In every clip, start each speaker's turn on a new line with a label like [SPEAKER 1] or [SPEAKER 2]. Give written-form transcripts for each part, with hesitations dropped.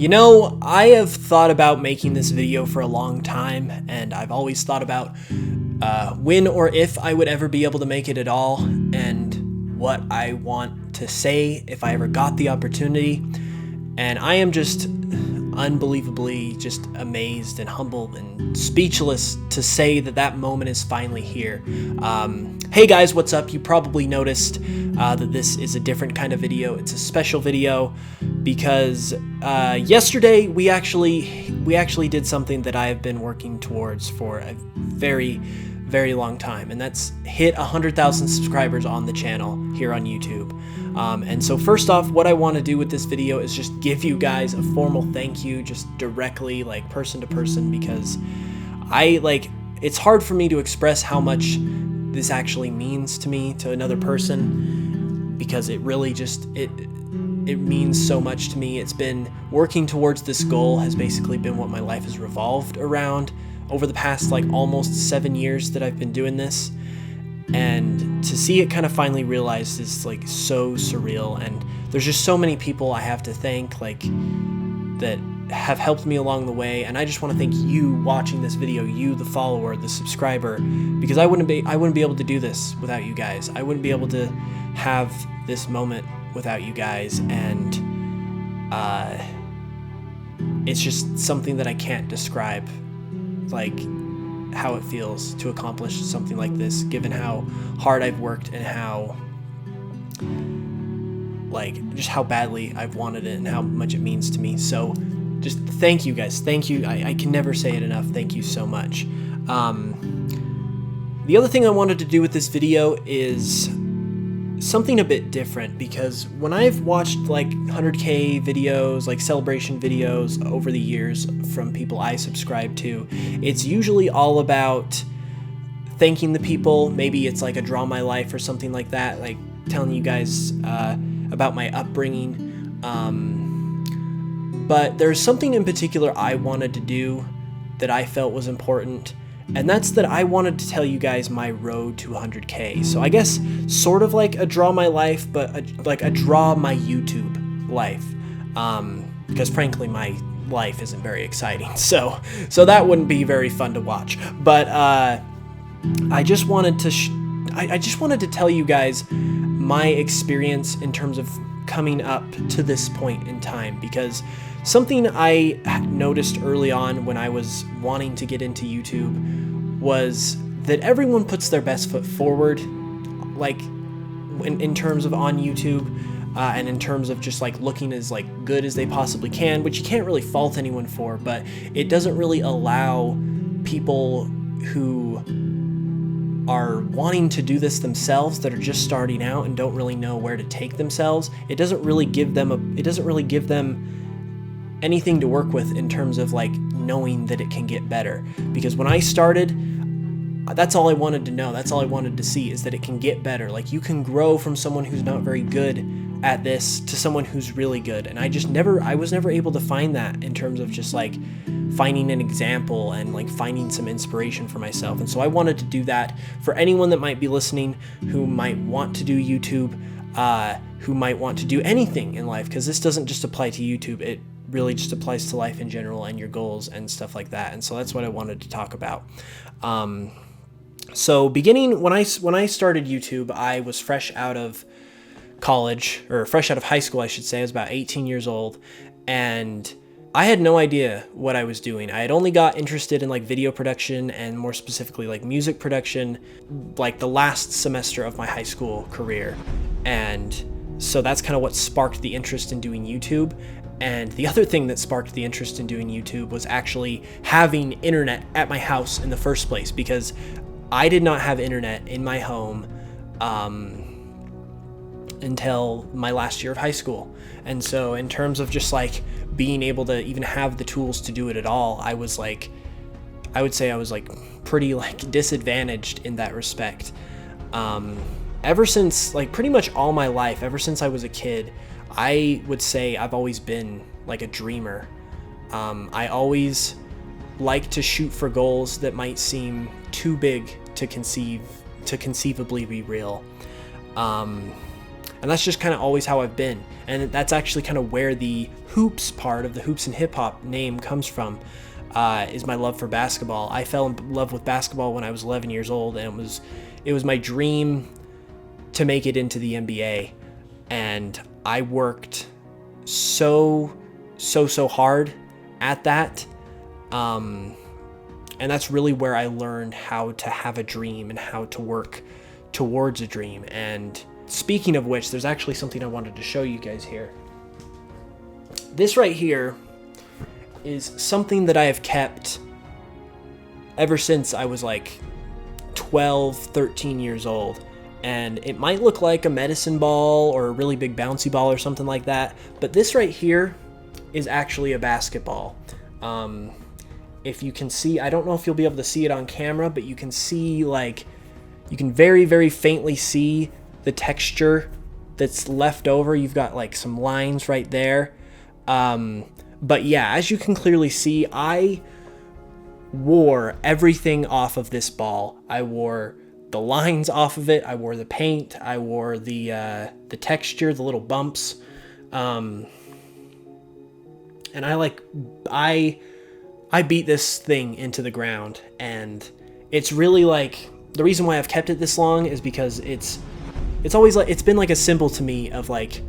[SPEAKER 1] You know, I have thought about making this video for a long time, and I've always thought about when or if I would ever be able to make it at all, and what I want to say if I ever got the opportunity. And I am just unbelievably just amazed and humbled and speechless to say that that moment is finally here. Hey guys, what's up? You probably noticed that this is a different kind of video. It's a special video because yesterday we actually did something that I have been working towards for a very long time, and that's hit 100,000 subscribers on the channel here on YouTube. And so first off, what I want to do with this video is just give you guys a formal thank you, just directly, like person to person, because it's hard for me to express how much this actually means to me, to another person, because it really just, it means so much to me. It's been working towards this goal has basically been what my life has revolved around over the past almost 7 years that I've been doing this. And to see it kind of finally realized is so surreal, and there's just so many people I have to thank that have helped me along the way. And I just want to thank you watching this video, you the follower, the subscriber, because I wouldn't be able to do this without you guys. I wouldn't be able to have this moment without you guys, and it's just something that I can't describe, how it feels to accomplish something like this, given how hard I've worked and how just how badly I've wanted it and how much it means to me. So just thank you guys. Thank you. I can never say it enough. Thank you so much. The other thing I wanted to do with this video is something a bit different, because when I've watched 100K videos, celebration videos over the years from people I subscribe to, it's usually all about thanking the people. Maybe it's a Draw My Life or something like that, telling you guys about my upbringing. But there's something in particular I wanted to do that I felt was important, and that's that I wanted to tell you guys my road to 100K. So I guess sort of like a Draw My Life, but a Draw My YouTube life. Because frankly, my life isn't very exciting, so that wouldn't be very fun to watch. But I just wanted to tell you guys my experience in terms of coming up to this point in time, because something I noticed early on when I was wanting to get into YouTube was that everyone puts their best foot forward, in terms of on YouTube, and in terms of just looking as good as they possibly can, which you can't really fault anyone for, but it doesn't really allow people who are wanting to do this themselves, that are just starting out and don't really know where to take themselves. It doesn't really give them anything to work with in terms of knowing that it can get better. Because when I started, that's all I wanted to know. That's all I wanted to see, is that it can get better. You can grow from someone who's not very good at this to someone who's really good. And I was never able to find that in terms of just finding an example and finding some inspiration for myself. And so I wanted to do that for anyone that might be listening, who might want to do YouTube, who might want to do anything in life, because this doesn't just apply to YouTube. It really just applies to life in general and your goals and stuff like that. And so that's what I wanted to talk about. So beginning when I started YouTube, I was fresh out of college, or fresh out of high school, I should say. I was about 18 years old, and I had no idea what I was doing. I had only got interested in video production, and more specifically music production, the last semester of my high school career. And so that's kind of what sparked the interest in doing YouTube. And the other thing that sparked the interest in doing YouTube was actually having internet at my house in the first place, because I did not have internet in my home until my last year of high school. And so in terms of just being able to even have the tools to do it at all, I would say I was pretty disadvantaged in that respect. Ever since pretty much all my life, ever since I was a kid, I would say I've always been a dreamer. I always like to shoot for goals that might seem too big to conceivably be real. And that's just kind of always how I've been. And that's actually kind of where the hoops part of the Hoops and Hip Hop name comes from, is my love for basketball. I fell in love with basketball when I was 11 years old, and it was my dream to make it into the NBA. And I worked so hard at that. And that's really where I learned how to have a dream and how to work towards a dream. And speaking of which, there's actually something I wanted to show you guys here. This right here is something that I have kept ever since I was like 12, 13 years old. And it might look like a medicine ball or a really big bouncy ball or something like that, but this right here is actually a basketball. If you can see, I don't know if you'll be able to see it on camera, but you can see, like, you can very, very faintly see the texture that's left over. You've got like some lines right there. But yeah, as you can clearly see, I wore everything off of this ball. I wore the lines off of it. I wore the paint. I wore the texture, the little bumps. And I beat this thing into the ground, and it's really like, the reason why I've kept it this long is because it's always like, it's been like a symbol to me of like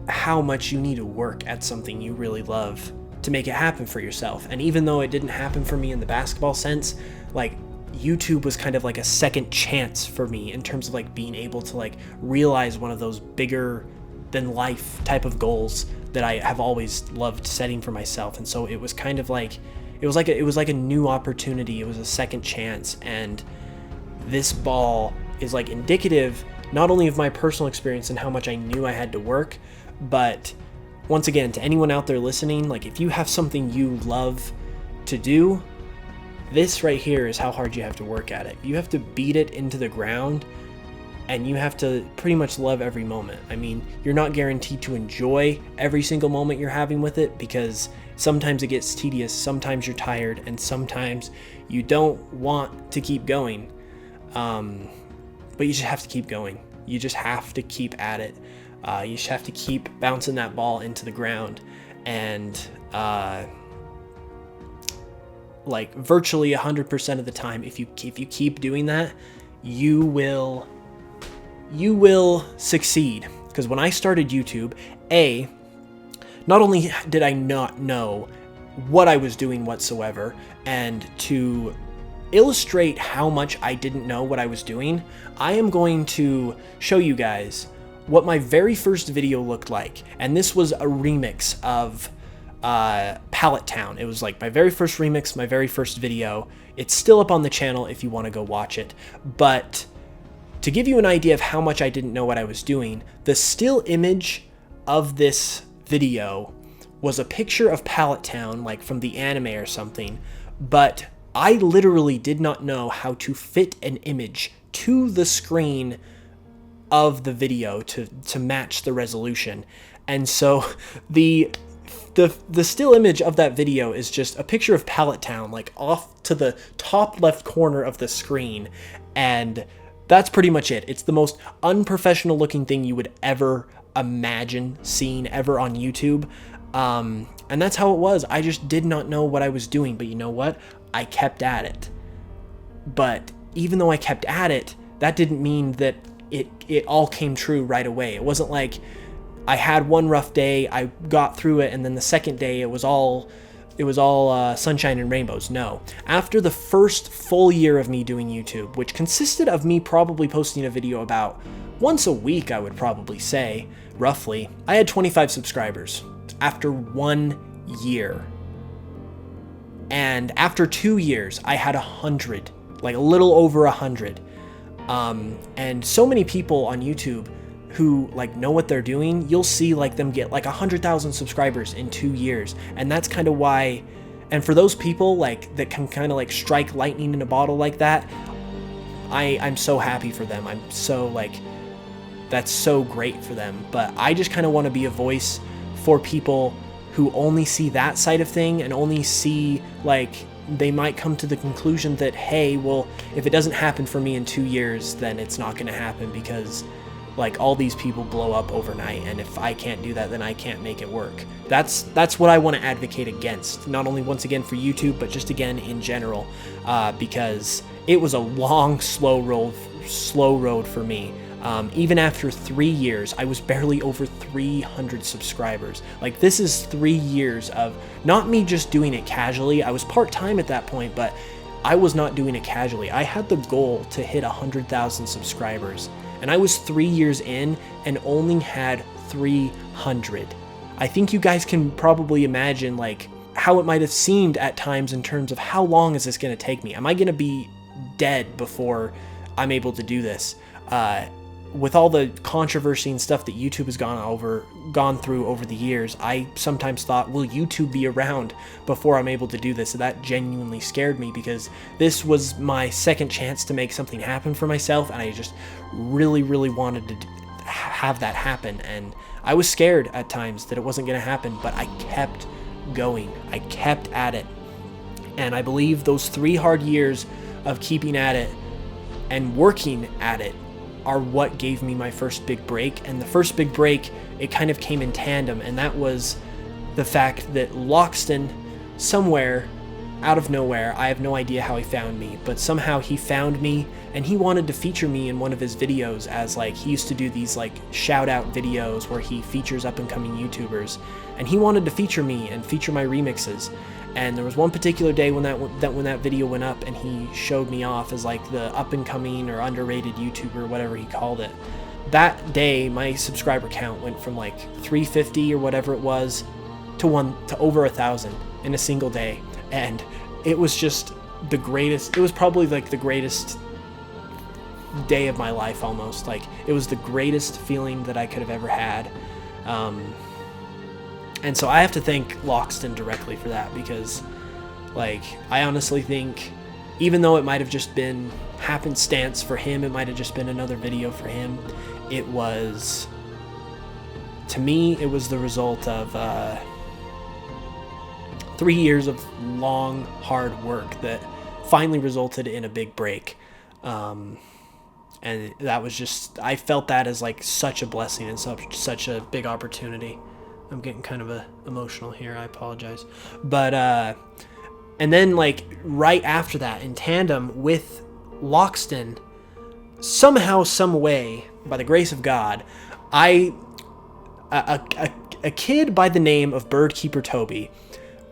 [SPEAKER 1] how much you need to work at something you really love to make it happen for yourself. And even though it didn't happen for me in the basketball sense, like YouTube was kind of like a second chance for me in terms of like being able to like realize one of those bigger than life type of goals that I have always loved setting for myself. And so it was kind of like, it was like a new opportunity. It was a second chance. And this ball is like indicative not only of my personal experience and how much I knew I had to work, but once again, to anyone out there listening, like if you have something you love to do, this right here is how hard you have to work at it. You have to beat it into the ground, and you have to pretty much love every moment. I mean, you're not guaranteed to enjoy every single moment you're having with it, because sometimes it gets tedious, sometimes you're tired, and sometimes you don't want to keep going. But you just have to keep going. You just have to keep at it. You just have to keep bouncing that ball into the ground. And like virtually 100% of the time, if you keep doing that, you will succeed. Because when I started YouTube, not only did I not know what I was doing whatsoever, and to illustrate how much I didn't know what I was doing, I am going to show you guys what my very first video looked like. And this was a remix of Pallet Town. It was like my very first remix, my very first video. It's still up on the channel if you want to go watch it. But to give you an idea of how much I didn't know what I was doing, the still image of this video was a picture of Pallet Town, like from the anime or something, but I literally did not know how to fit an image to the screen of the video to match the resolution. And so the still image of that video is just a picture of Pallet Town, like off to the top left corner of the screen, and that's pretty much it. It's the most unprofessional looking thing you would ever imagine seeing ever on YouTube. And that's how it was. I just did not know what I was doing, but you know what? I kept at it. But even though I kept at it, that didn't mean that it all came true right away. It wasn't like I had one rough day, I got through it, and then the second day it was all sunshine and rainbows. No. After the first full year of me doing YouTube, which consisted of me probably posting a video about once a week, I would probably say, roughly, I had 25 subscribers after 1 year. And after 2 years, I had 100, like a little over 100. And so many people on YouTube who like know what they're doing, you'll see like them get like 100,000 subscribers in 2 years. And that's kind of why, and for those people like that can kind of like strike lightning in a bottle like that, I'm so happy for them. I'm so like, that's so great for them. But I just kind of want to be a voice for people who only see that side of thing and only see like, they might come to the conclusion that, hey, well, if it doesn't happen for me in 2 years, then it's not going to happen because like all these people blow up overnight, and if I can't do that, then I can't make it work. That's what I want to advocate against, not only once again for YouTube, but just again in general, because it was a long, slow road for me. Even after 3 years, I was barely over 300 subscribers. Like, this is 3 years of not me just doing it casually. I was part-time at that point, but I was not doing it casually. I had the goal to hit 100,000 subscribers, and I was 3 years in and only had 300. I think you guys can probably imagine like how it might have seemed at times in terms of how long is this going to take me? Am I going to be dead before I'm able to do this? With all the controversy and stuff that YouTube has gone through over the years, I sometimes thought, will YouTube be around before I'm able to do this? So that genuinely scared me, because this was my second chance to make something happen for myself, and I just really, really wanted to have that happen. And I was scared at times that it wasn't going to happen, but I kept going. I kept at it. And I believe those 3 hard years of keeping at it and working at it are what gave me my first big break. And the first big break, it kind of came in tandem, and that was the fact that Loxton, somewhere out of nowhere, I have no idea how he found me, but somehow he found me, and he wanted to feature me in one of his videos, as like he used to do these like shout out videos where he features up and coming YouTubers, and he wanted to feature me and feature my remixes. And there was one particular day when that video went up, and he showed me off as like the up-and-coming or underrated YouTuber, whatever he called it. That day, my subscriber count went from like 350 or whatever it was to over 1,000 in a single day, and it was just the greatest. It was probably like the greatest day of my life, almost. Like, it was the greatest feeling that I could have ever had. And so I have to thank Loxton directly for that, because like, I honestly think, even though it might have just been happenstance for him, it might have just been another video for him, it was, to me, it was the result of 3 years of long, hard work that finally resulted in a big break. And that was just, I felt that as like such a blessing and such a big opportunity. I'm getting kind of emotional here, I apologize. But and then like right after that, in tandem with Loxton, somehow, some way, by the grace of God, a kid by the name of Birdkeeper Toby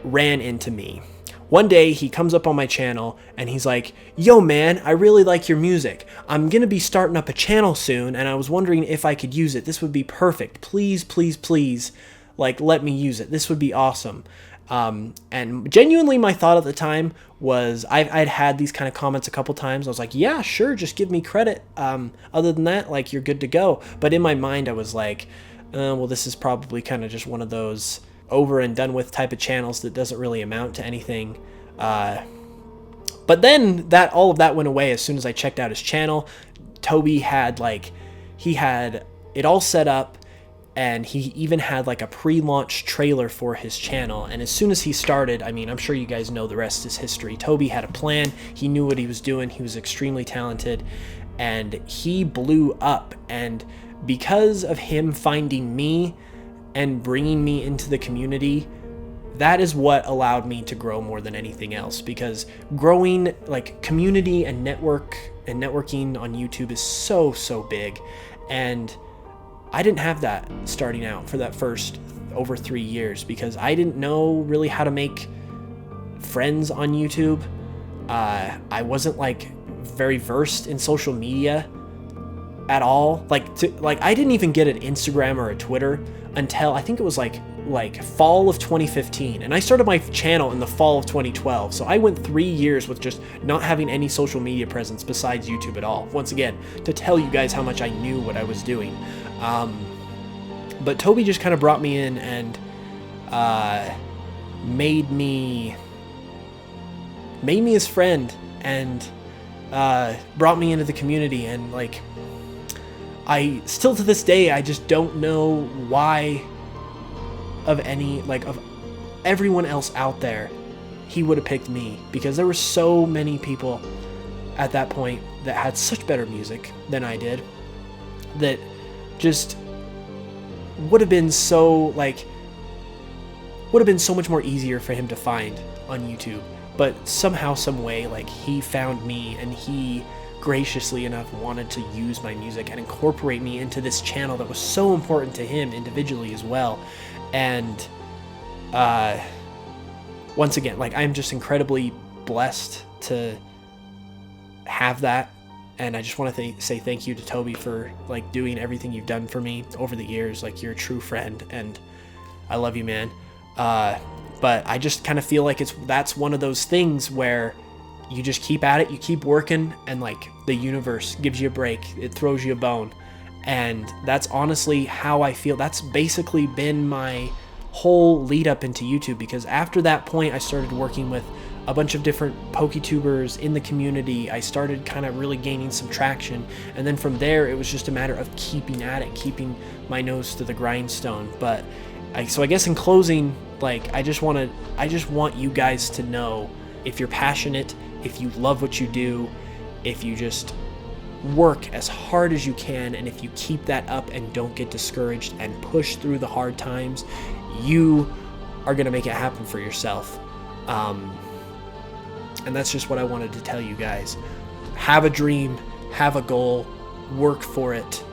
[SPEAKER 1] ran into me. One day he comes up on my channel and he's like, "Yo man, I really like your music. I'm gonna be starting up a channel soon, and I was wondering if I could use it. This would be perfect. Please, please, please, like, let me use it. This would be awesome." And genuinely, my thought at the time was, I'd had these kind of comments a couple times. I was like, yeah, sure, just give me credit. Other than that, like, you're good to go. But in my mind, I was like, well, this is probably kind of just one of those over and done with type of channels that doesn't really amount to anything. But then all of that went away as soon as I checked out his channel. Toby had he had it all set up, and he even had like a pre-launch trailer for his channel. And as soon as he started, I mean, I'm sure you guys know the rest is history. Toby had a plan. He knew what he was doing. He was extremely talented, and he blew up. And because of him finding me and bringing me into the community, that is what allowed me to grow more than anything else. Because growing like community and networking on YouTube is so big, and I didn't have that starting out for that first over 3 years, because I didn't know really how to make friends on YouTube. I wasn't like very versed in social media at all. Like I didn't even get an Instagram or a Twitter until I think it was like fall of 2015, and I started my channel in the fall of 2012. So I went 3 years with just not having any social media presence besides YouTube at all. Once again, to tell you guys how much I knew what I was doing. But Toby just kind of brought me in and made me his friend, and brought me into the community. And like, I still to this day, I just don't know why of everyone else out there he would have picked me, because there were so many people at that point that had such better music than I did, that just would have been so much more easier for him to find on YouTube. But somehow, some way, like, he found me, and he graciously enough wanted to use my music and incorporate me into this channel that was so important to him individually as well. And once again, like, I'm just incredibly blessed to have that. And I just want to say thank you to Toby for, like, doing everything you've done for me over the years. Like, you're a true friend, and I love you, man. But I just kind of feel like that's one of those things where you just keep at it, you keep working, and, like, the universe gives you a break. It throws you a bone. And that's honestly how I feel. That's basically been my whole lead up into YouTube, because after that point I started working with a bunch of different PokeTubers in the community. I started kind of really gaining some traction, and then from there it was just a matter of keeping at it, keeping my nose to the grindstone. But so I guess in closing, like, I just want you guys to know, if you're passionate, if you love what you do, if you just work as hard as you can, and if you keep that up and don't get discouraged and push through the hard times, you are going to make it happen for yourself. And that's just what I wanted to tell you guys. Have a dream, have a goal, work for it,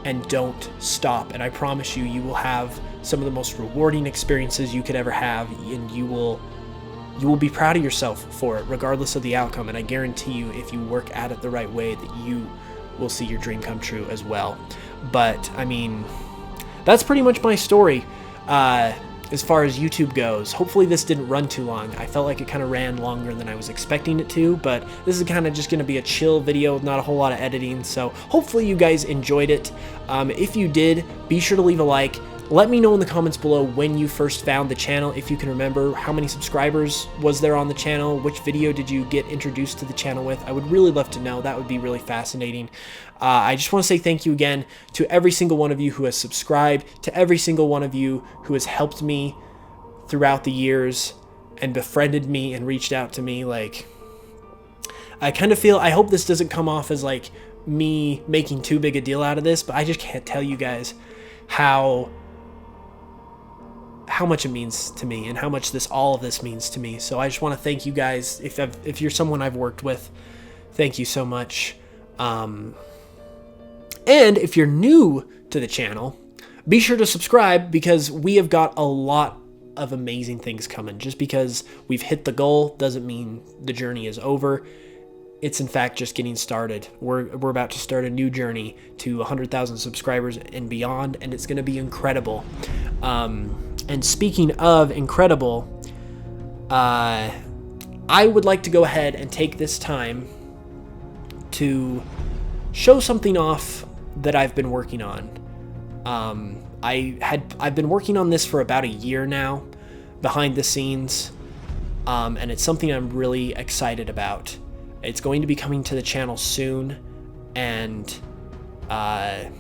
[SPEAKER 1] and don't stop. And I promise you, you will have some of the most rewarding experiences you could ever have, and you will be proud of yourself for it, regardless of the outcome. And I guarantee you, if you work at it the right way, that you will see your dream come true as well. But I mean, that's pretty much my story as far as YouTube goes. Hopefully this didn't run too long. I felt like it kind of ran longer than I was expecting it to, but this is kind of just going to be a chill video, not a whole lot of editing. So hopefully you guys enjoyed it. If you did, be sure to leave a like. Let me know in the comments below when you first found the channel, if you can remember. How many subscribers was there on the channel? Which video did you get introduced to the channel with? I would really love to know. That would be really fascinating. I just want to say thank you again to every single one of you who has subscribed, to every single one of you who has helped me throughout the years and befriended me and reached out to me. Like, I kind of feel, I hope this doesn't come off as like me making too big a deal out of this, but I just can't tell you guys how much it means to me, and how much all of this means to me. So I just want to thank you guys. If you're someone I've worked with, thank you so much. And if you're new to the channel, be sure to subscribe, because we have got a lot of amazing things coming. Just because we've hit the goal doesn't mean the journey is over. It's in fact just getting started. We're about to start a new journey to 100,000 subscribers and beyond, and it's going to be incredible. And speaking of incredible, I would like to go ahead and take this time to show something off that I've been working on. I've been working on this for about a year now, behind the scenes, and it's something I'm really excited about. It's going to be coming to the channel soon, and I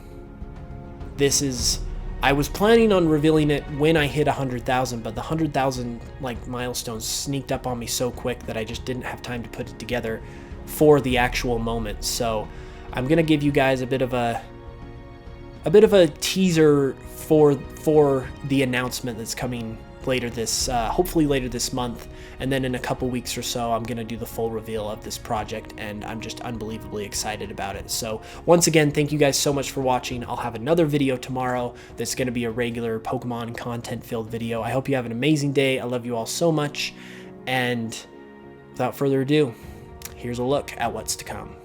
[SPEAKER 1] was planning on revealing it when I hit 100,000, but the 100,000 like milestone sneaked up on me so quick that I just didn't have time to put it together for the actual moment. So I'm gonna give you guys a bit of a teaser for the announcement that's coming later this, hopefully later this month, and then in a couple weeks or so I'm gonna do the full reveal of this project, and I'm just unbelievably excited about it. So once again, thank you guys so much for watching. I'll have another video tomorrow that's gonna be a regular Pokemon content filled video. I hope you have an amazing day. I love you all so much, and without further ado, here's a look at what's to come.